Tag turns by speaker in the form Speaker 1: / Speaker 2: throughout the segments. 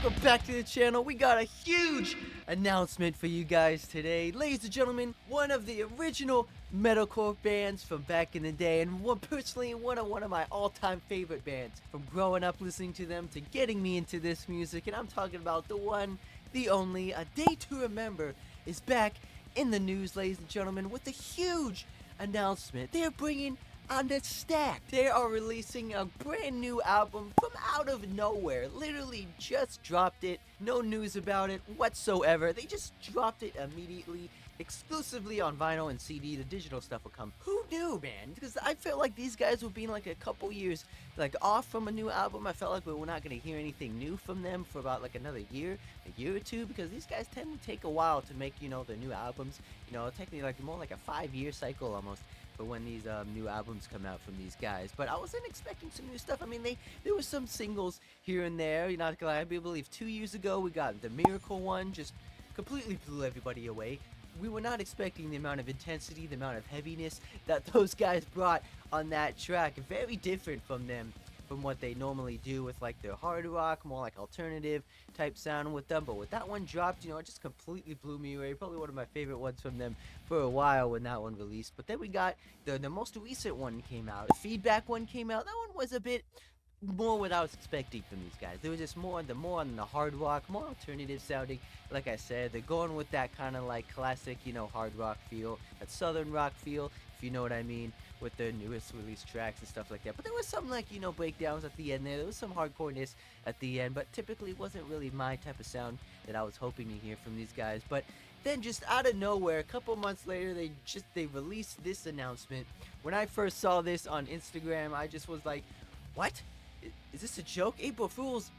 Speaker 1: welcome back to the channel. We got a huge announcement for you guys today. Ladies and gentlemen, one of the original metalcore bands from back in the day, and personally one of my all-time favorite bands, from growing up listening to them to getting me into this music, and I'm talking about the one, the only, A Day to Remember is back in the news, ladies and gentlemen, with a huge announcement. They're bringing on the stack. They are releasing a brand new album from out of nowhere. Literally just dropped it. No news about it whatsoever. They just dropped it immediately, exclusively on vinyl and CD. The digital stuff will come. Who knew, man? Because I felt like these guys would be like a couple years off from a new album. I felt like we were not going to hear anything new from them for about like another year, a year or two, because these guys tend to take a while to make, you know, their new albums. You know, technically like more like a 5-year cycle almost for when these new albums come out from these guys. But I wasn't expecting some new stuff. I mean, there were some singles here and there. You're not gonna lie, I believe 2 years ago we got the Miracle one, just completely blew everybody away. We were not expecting the amount of intensity, the amount of heaviness that those guys brought on that track. Very different from them, from what they normally do with like their hard rock, more like alternative type sound with them. But with that one dropped, you know, it just completely blew me away. Probably one of my favorite ones from them for a while when that one released. But then we got the most recent one came out. The Feedback one came out. That one was a bit more what I was expecting from these guys. They were just more on the hard rock, more alternative sounding. Like I said, they're going with that kind of like classic, you know, hard rock feel, that southern rock feel, if you know what I mean, with their newest release tracks and stuff like that. But there was some like, you know, breakdowns at the end there. There was some hardcoreness at the end, but typically wasn't really my type of sound that I was hoping to hear from these guys. But then just out of nowhere, a couple months later, they released this announcement. When I first saw this on Instagram, I just was like, what? Is this a joke? April Fools?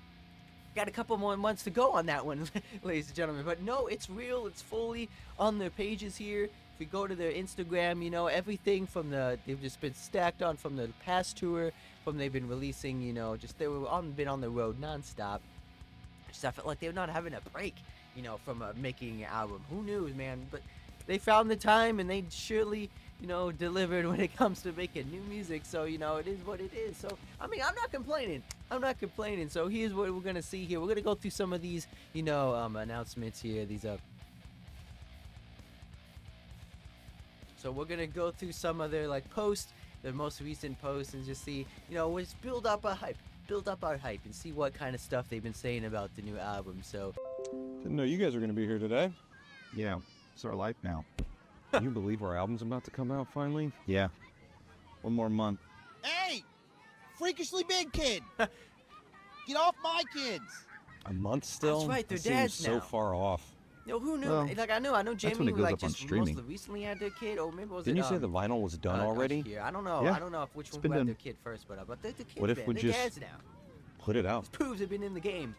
Speaker 1: Got a couple more months to go on that one, ladies and gentlemen. But no, it's real. It's fully on their pages here. If we go to their Instagram, you know, everything from they've just been stacked on from the past tour, from they've been releasing, you know, just been on the road nonstop. Just I felt like they're not having a break, you know, from making an album. Who knew, man? But they found the time, and they surely, you know, delivered when it comes to making new music. So, you know, it is what it is. So, I mean, I'm not complaining. So here's what we're gonna see here. We're gonna go through some of these, you know, announcements here. So we're gonna go through some of their like posts, their most recent posts, and just see, you know, let's build up our hype, and see what kind of stuff they've been saying about the new album. So,
Speaker 2: didn't know you guys were gonna be here today.
Speaker 3: Yeah, it's our life now.
Speaker 2: Can you believe our album's about to come out finally?
Speaker 3: Yeah, one more month.
Speaker 4: Hey, freakishly big kid, get off my kids.
Speaker 2: A month still?
Speaker 1: That's right, they're
Speaker 2: That seems
Speaker 1: dads
Speaker 2: so
Speaker 1: now.
Speaker 2: far off.
Speaker 1: yo, who knew?
Speaker 3: Well,
Speaker 1: like I know Jamie,
Speaker 3: when it
Speaker 1: who
Speaker 3: goes
Speaker 1: like
Speaker 3: up on
Speaker 1: just
Speaker 3: streaming.
Speaker 1: mostly recently had their kid, or maybe was
Speaker 2: Didn't
Speaker 1: it?
Speaker 2: you say the vinyl was done already?
Speaker 1: Yeah, I don't know.
Speaker 3: Yeah,
Speaker 1: I don't know if which
Speaker 3: it's
Speaker 1: one
Speaker 3: been
Speaker 1: had
Speaker 3: done.
Speaker 1: their kid first, but the kid.
Speaker 2: What if we
Speaker 1: they're
Speaker 2: just-
Speaker 1: dads now?
Speaker 2: Put it out.
Speaker 1: Proves they've been in the game.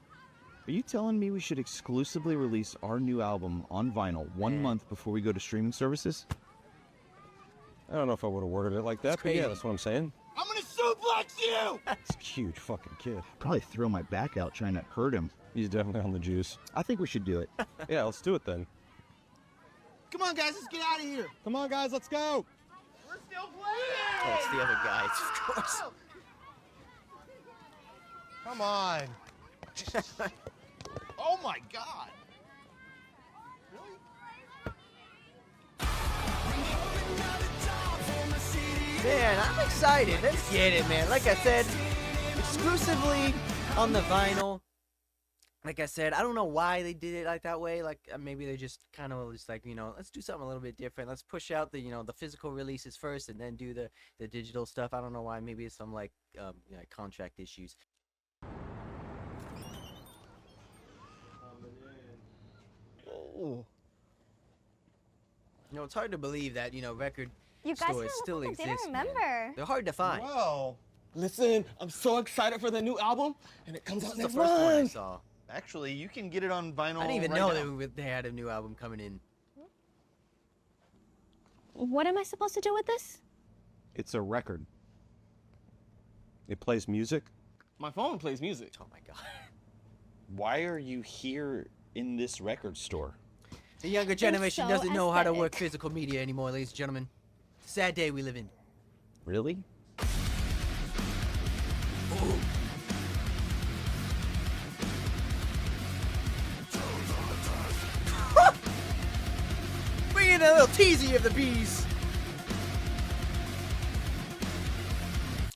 Speaker 3: Are you telling me we should exclusively release our new album on vinyl one
Speaker 1: Man.
Speaker 3: month before we go to streaming services?
Speaker 2: I don't know if I would have worded it like that, but
Speaker 1: crazy.
Speaker 2: yeah, that's what I'm saying.
Speaker 4: I'm gonna suplex you.
Speaker 2: It's a huge fucking kid.
Speaker 3: Probably throw my back out trying to hurt him.
Speaker 2: He's definitely on the juice.
Speaker 3: I think we should do it.
Speaker 2: Yeah, let's do it then.
Speaker 4: Come on, guys, let's get out of here.
Speaker 2: Come on, guys, let's go.
Speaker 4: We're still playing.
Speaker 1: Oh, it's the other guys, of course.
Speaker 4: Come on. Oh my God.
Speaker 1: Man, I'm excited. Let's get it, man. Like I said, exclusively on the vinyl. Like I said, I don't know why they did it like that way. Like maybe they just kind of just like, you know, let's do something a little bit different. Let's push out the, you know, the physical releases first and then do the digital stuff. I don't know why. Maybe it's some like you know, contract issues.
Speaker 4: Oh.
Speaker 1: You know, it's hard to believe that, you know, record
Speaker 5: You guys
Speaker 1: stores
Speaker 5: don't
Speaker 1: still
Speaker 5: look like they
Speaker 1: exist.
Speaker 5: don't
Speaker 1: man.
Speaker 5: remember.
Speaker 1: They're hard to find.
Speaker 6: Wow. Listen, I'm so excited for the new album, and it comes
Speaker 1: This
Speaker 6: out
Speaker 1: is the
Speaker 6: next
Speaker 1: first one I
Speaker 6: month.
Speaker 1: saw.
Speaker 4: Actually, you can get it on vinyl.
Speaker 1: I didn't even
Speaker 4: right
Speaker 1: know
Speaker 4: now.
Speaker 1: they had a new album coming in.
Speaker 5: What am I supposed to do with this?
Speaker 2: It's a record. It plays music.
Speaker 6: My phone plays music.
Speaker 1: Oh my God.
Speaker 7: Why are you here in this record store?
Speaker 1: The younger generation
Speaker 5: so
Speaker 1: doesn't know how to work
Speaker 5: aesthetic.
Speaker 1: physical media anymore, ladies and gentlemen. Sad day we live in.
Speaker 7: Really?
Speaker 1: getting a little teasy of the bees.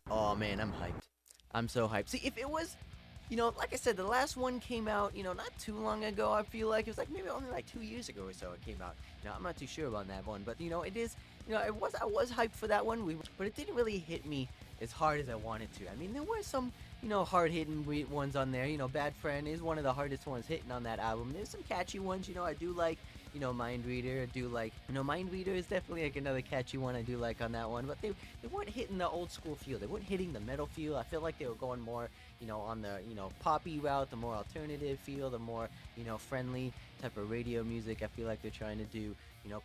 Speaker 1: Oh man, I'm hyped. I'm so hyped. See, if it was, like I said, the last one came out, not too long ago. I feel like it was like maybe only like 2 years ago or so it came out. I'm not too sure about that one, but it is. I was hyped for that one, but it didn't really hit me as hard as I wanted to. I mean, there were some, hard-hitting ones on there. Bad Friend is one of the hardest ones hitting on that album. There's some catchy ones. I do like. Mind Reader. I do like, Mind Reader is definitely like another catchy one I do like on that one. But they weren't hitting the old school feel. They weren't hitting the metal feel. I feel like they were going more, on the, poppy route, the more alternative feel, the more, friendly type of radio music. I feel like they're trying to do,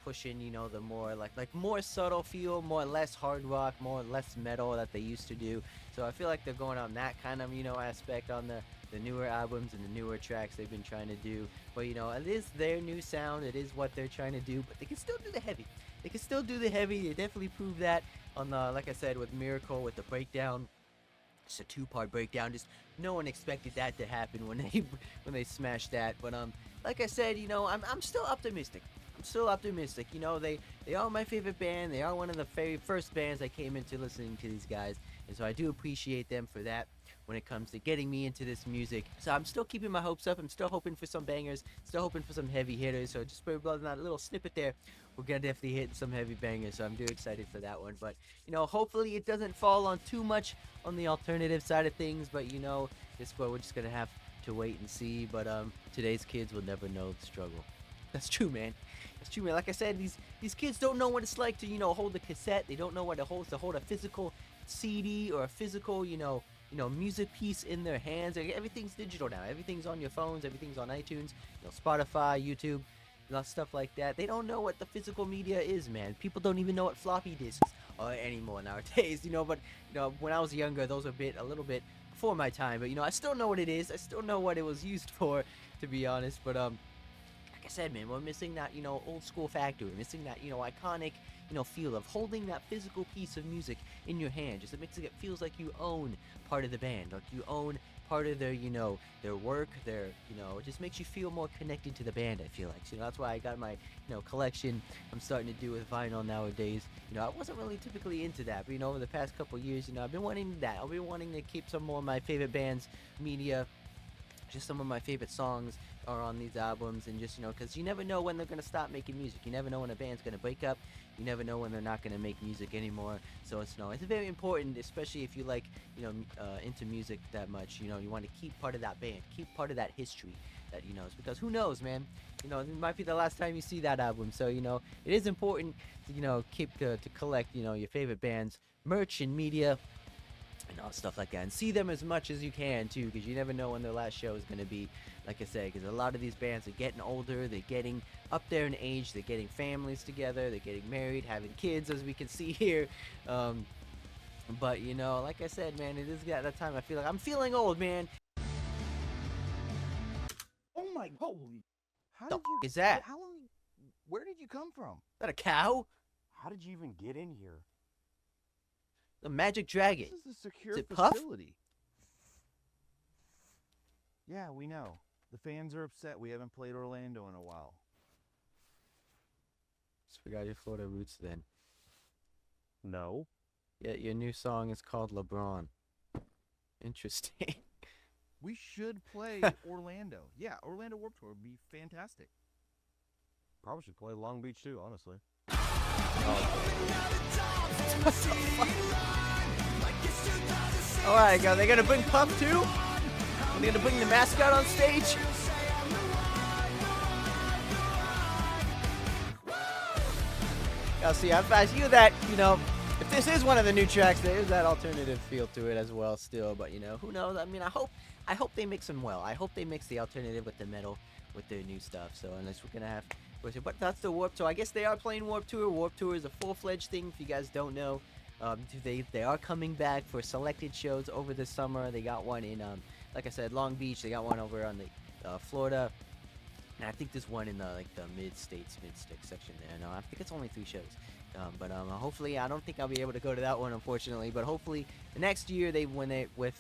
Speaker 1: pushing, the more like more subtle feel, more less hard rock, more less metal that they used to do. So I feel like they're going on that kind of, aspect on the newer albums and the newer tracks they've been trying to do. But it is their new sound, it is what they're trying to do, but they can still do the heavy. They definitely proved that on the, like I said, with Miracle, with the breakdown. It's a 2-part breakdown. Just no one expected that to happen when they smashed that. But like I said, I'm still optimistic. They are my favorite band. They are one of the very first bands I came into listening to these guys, and so I do appreciate them for that when it comes to getting me into this music. So I'm still keeping my hopes up. I'm still hoping for some bangers, still hoping for some heavy hitters. So just for that little snippet there, we're gonna definitely hit some heavy bangers. So I'm too excited for that one. But hopefully it doesn't fall on too much on the alternative side of things. But this what we're just gonna have to wait and see. But today's kids will never know the struggle. That's true, man. That's true, man. Like I said, these kids don't know what it's like to hold a cassette. They don't know what it holds to hold a physical CD or a physical music piece in their hands. Everything's digital now. Everything's on your phones. Everything's on iTunes, Spotify, YouTube, stuff like that. They don't know what the physical media is, man. People don't even know what floppy disks are anymore nowadays. But when I was younger, those were a little bit before my time. But I still know what it is. I still know what it was used for, to be honest. But like I said, man, we're missing that old school factor. We're missing that iconic feel of holding that physical piece of music in your hand. Just it feels like you own part of the band, like you own part of their their work, their it just makes you feel more connected to the band, I feel like. So that's why I got my collection I'm starting to do with vinyl nowadays. I wasn't really typically into that, but over the past couple years, I've been wanting that. I've been wanting to keep some more of my favorite bands media, just some of my favorite songs are on these albums, and just because you never know when they're gonna stop making music. You never know when a band's gonna break up. You never know when they're not gonna make music anymore. So it's very important, especially if you like into music that much. You want to keep part of that band, keep part of that history. That it's because who knows, man. It might be the last time you see that album. So it is important to keep to collect your favorite bands, merch, and media, and all stuff like that, and see them as much as you can too, because you never know when their last show is going to be. Like I say, because a lot of these bands are getting older, they're getting up there in age, they're getting families together, they're getting married, having kids, as we can see here. But like I said, man, it is at that time I feel like I'm feeling old, man.
Speaker 4: Oh my, holy. How
Speaker 1: The
Speaker 4: did you,
Speaker 1: is that?
Speaker 4: How long, where did you come from?
Speaker 1: Is that a cow?
Speaker 2: How did you even get in here?
Speaker 1: The Magic Dragon.
Speaker 3: This is a secure
Speaker 1: Is it Puff?
Speaker 3: facility. Yeah, we know. The fans are upset we haven't played Orlando in a while.
Speaker 1: Just forgot your Florida roots then.
Speaker 2: No.
Speaker 1: Yeah, your new song is called LeBron. Interesting.
Speaker 3: We should play Orlando. Yeah, Orlando Warped Tour would be fantastic.
Speaker 2: Probably should play Long Beach too, honestly.
Speaker 1: Alright, they're gonna bring Puff too? Are they gonna bring the mascot on stage? Now see, I feel that, if this is one of the new tracks, there is that alternative feel to it as well still, but who knows? I mean, I hope they mix them well. I hope they mix the alternative with the metal with their new stuff. So unless we're gonna have, but that's the Warped Tour. I guess they are playing Warped Tour. Warped Tour is a full-fledged thing. If you guys don't know, they are coming back for selected shows over the summer. They got one in, like I said, Long Beach. They got one over on the Florida, and I think there's one in the mid-stick section there. No, I think it's only 3 shows. But hopefully, I don't think I'll be able to go to that one, unfortunately. But hopefully, the next year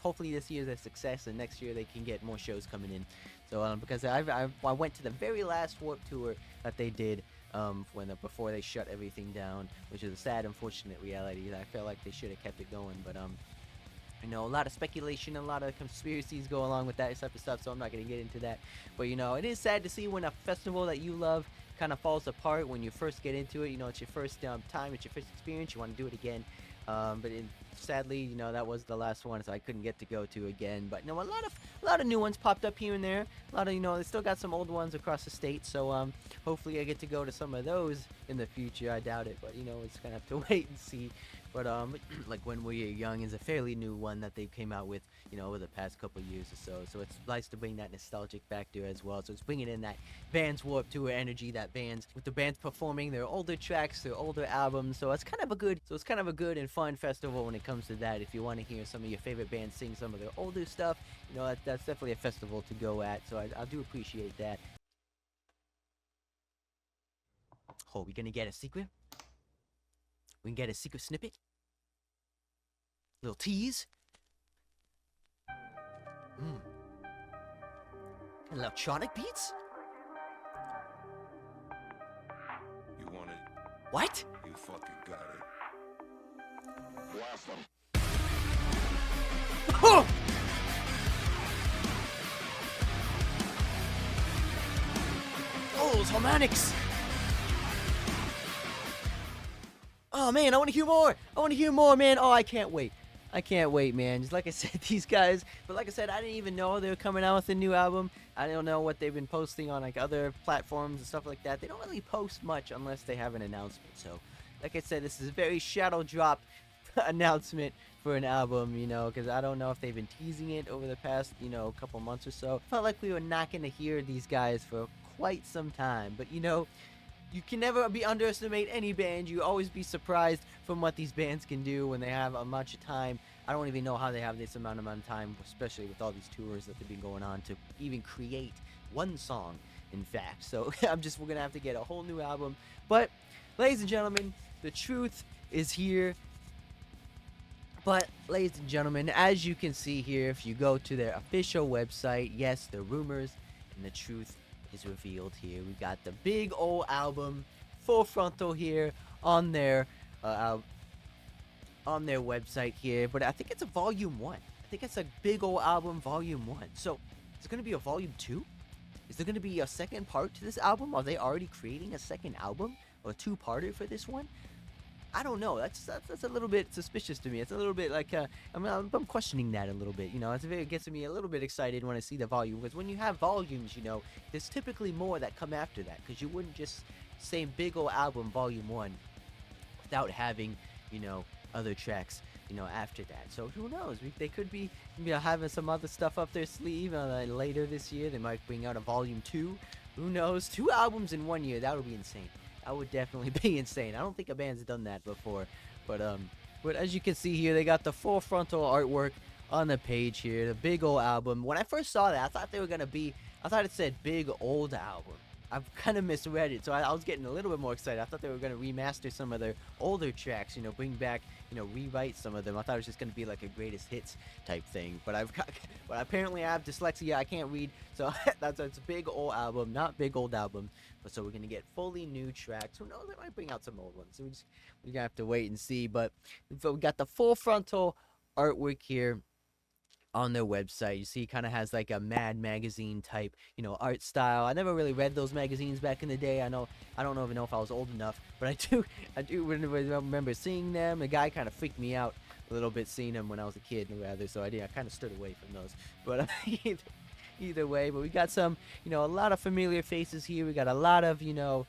Speaker 1: hopefully this year's a success, and next year they can get more shows coming in. So because I went to the very last Warped Tour that they did before they shut everything down, which is a sad, unfortunate reality. I felt like they should have kept it going, but you know, a lot of speculation, a lot of conspiracies go along with that type of stuff, so I'm not going to get into that. But, you know, it is sad to see when a festival that you love kind of falls apart when you first get into it. You know, it's your first time, it's your first experience, you want to do it again. Sadly, you know, that was the last one, so I couldn't get to go to again. But, you know, a lot of new ones popped up here and there. A lot of, you know, they still got some old ones across the state, so hopefully I get to go to some of those in the future. I doubt it, but, you know, it's gonna have to wait and see. But like When We Are Young is a fairly new one that they came out with, you know, over the past couple years or so. So it's nice to bring that nostalgic factor as well. So it's bringing in that Vans Warped Tour energy, that with the bands performing their older tracks, their older albums. So it's kind of a good and fun festival when it comes to that. If you want to hear some of your favorite bands sing some of their older stuff, you know, that's definitely a festival to go at. So I do appreciate that. Oh, we gonna get a secret? We can get a secret snippet? Little tease? Electronic beats?
Speaker 8: You want it?
Speaker 1: What?
Speaker 8: You fucking got it. Blast them.
Speaker 1: Oh! Oh, those harmonics! Oh man, I want to hear more! I want to hear more, man! Oh, I can't wait. I can't wait, man. Just like I said, these guys, but like I said, I didn't even know they were coming out with a new album. I don't know what they've been posting on like other platforms and stuff like that. They don't really post much unless they have an announcement. So, like I said, this is a very shadow drop announcement for an album, you know, because I don't know if they've been teasing it over the past, you know, couple months or so. Felt like we were not going to hear these guys for quite some time, but you know, you can never underestimate any band. You always be surprised from what these bands can do when they have a bunch of time. I don't even know how they have this amount of time, especially with all these tours that they've been going on, to even create one song, in fact. So we're gonna have to get a whole new album. But, ladies and gentlemen, the truth is here. But, ladies and gentlemen, as you can see here, if you go to their official website, yes, the rumors and the truth is revealed here. We got the big old album, Full Frontal, here on their website here. But I think it's a volume 1. I think it's a big old album, volume 1. So, is it going to be a volume 2? Is there going to be a second part to this album? Are they already creating a second album or a two-parter for this one? I don't know. That's a little bit suspicious to me. It's a little bit like I'm questioning that a little bit. You know, it gets me a little bit excited when I see the volume, because when you have volumes, you know, there's typically more that come after that, because you wouldn't just say big ol' album volume 1 without having, you know, other tracks, you know, after that. So who knows? They could be, you know, having some other stuff up their sleeve later this year. They might bring out a volume 2. Who knows? 2 albums in 1 year. That would be insane. That would definitely be insane. I don't think a band's done that before. But as you can see here, they got the Full Frontal artwork on the page here. The big old album. When I first saw that, I thought it said big old album. I've kind of misread it, so I was getting a little bit more excited. I thought they were going to remaster some of their older tracks, you know, bring back, you know, rewrite some of them. I thought it was just going to be like a greatest hits type thing. But apparently I have dyslexia. I can't read, so it's a big old album, not big old album. But so we're going to get fully new tracks. Who knows? They might bring out some old ones. So we're going to have to wait and see. But we got the Full Frontal artwork here on their website. You see, it kind of has like a Mad Magazine type, you know, art style. I never really read those magazines back in the day. I don't even know if I was old enough, but I do remember seeing them. The guy kind of freaked me out a little bit seeing them when I was a kid, rather. So I kind of stood away from those. But either way, but we got some, you know, a lot of familiar faces here. We got a lot of, you know,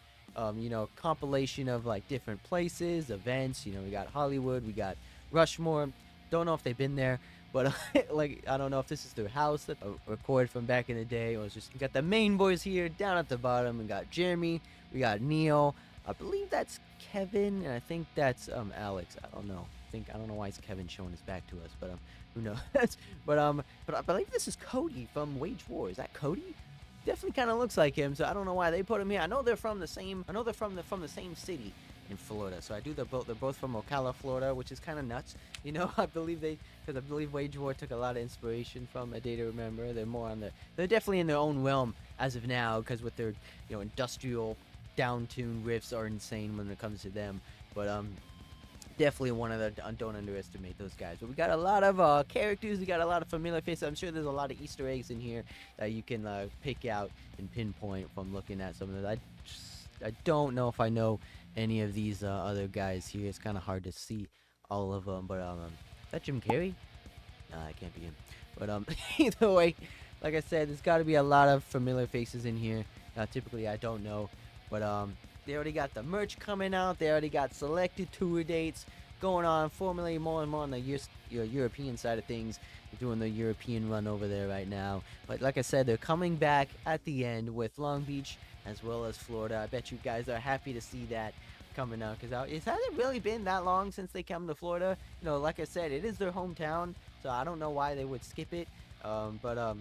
Speaker 1: compilation of like different places, events. You know, we got Hollywood, we got Rushmore. Don't know if they've been there. But like, I don't know if this is their house that recorded from back in the day, or it's just, we got the main boys here down at the bottom. We got Jeremy, we got Neil. I believe that's Kevin, and I think that's Alex. I don't know. I don't know why it's Kevin showing his back to us, but who knows? but I believe this is Cody from Wage War. Is that Cody? Definitely kind of looks like him. So I don't know why they put him here. I know they're from the same same city in Florida. So they're both from Ocala, Florida, which is kind of nuts. You know, I believe Wage War took a lot of inspiration from A Day to Remember. They're definitely in their own realm as of now, because with their, you know, industrial down-tuned riffs are insane when it comes to them. But definitely one of the don't underestimate those guys. But we got a lot of characters, we got a lot of familiar faces. I'm sure there's a lot of Easter eggs in here that you can pick out and pinpoint from looking at some of those. I don't know if I know any of these other guys here. It's kind of hard to see all of them. But is that Jim Carrey? Nah, it can't be him. But either way, like I said, there's got to be a lot of familiar faces in here. Typically, I don't know, but they already got the merch coming out. They already got selected tour dates going on, formulating more and more on the European side of things. They're doing the European run over there right now. But like I said, they're coming back at the end with Long Beach as well as Florida. I bet you guys are happy to see that coming out, because it hasn't really been that long since they come to Florida. You know, like I said, it is their hometown, so I don't know why they would skip it. But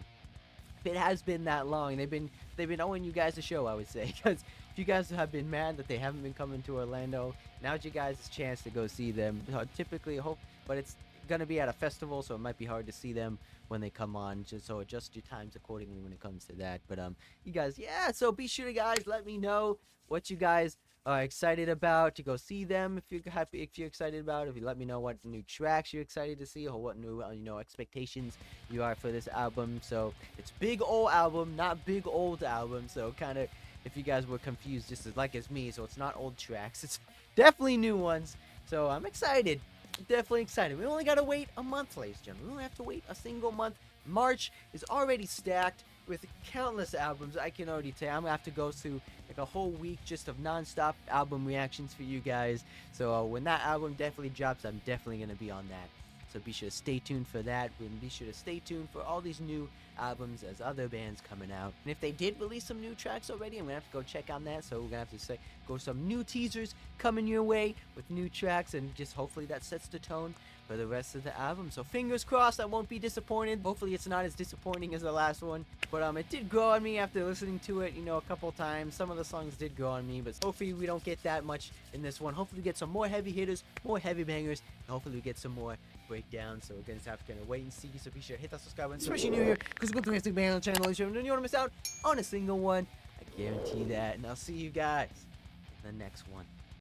Speaker 1: it has been that long. They've been owing you guys a show, I would say, because if you guys have been mad that they haven't been coming to Orlando, now's your guys' chance to go see them. Typically, but it's gonna be at a festival, so it might be hard to see them when they come on. So adjust your times accordingly when it comes to that. But you guys, yeah. So be sure to guys let me know what you guys are excited about to go see them. If you're happy, if you're excited about it, if you let me know what new tracks you're excited to see, or what new expectations you are for this album. So it's big old album, not big old album. So kind of, if you guys were confused, just as me, so it's not old tracks, it's definitely new ones. So I'm excited, definitely excited. We only gotta wait a month, ladies and gentlemen. We only have to wait a single month. March is already stacked with countless albums. I can already tell. I'm gonna have to go through like a whole week just of non-stop album reactions for you guys. So when that album definitely drops, I'm definitely gonna be on that. So be sure to stay tuned for that. And be sure to stay tuned for all these new albums as other bands coming out. And if they did release some new tracks already, I'm gonna have to go check on that. So we're gonna have to go some new teasers coming your way with new tracks, and just hopefully that sets the tone for the rest of the album. So fingers crossed I won't be disappointed. Hopefully it's not as disappointing as the last one. But it did grow on me after listening to it, a couple times. Some of the songs did grow on me, but hopefully we don't get that much in this one. Hopefully we get some more heavy hitters, more heavy bangers, and hopefully we get some more breakdowns. So we're gonna have to wait and see. So be sure to hit that subscribe button, especially new here, because we're going to bang on the channel. You don't want to miss out on a single one. I guarantee that. And I'll see you guys in the next one.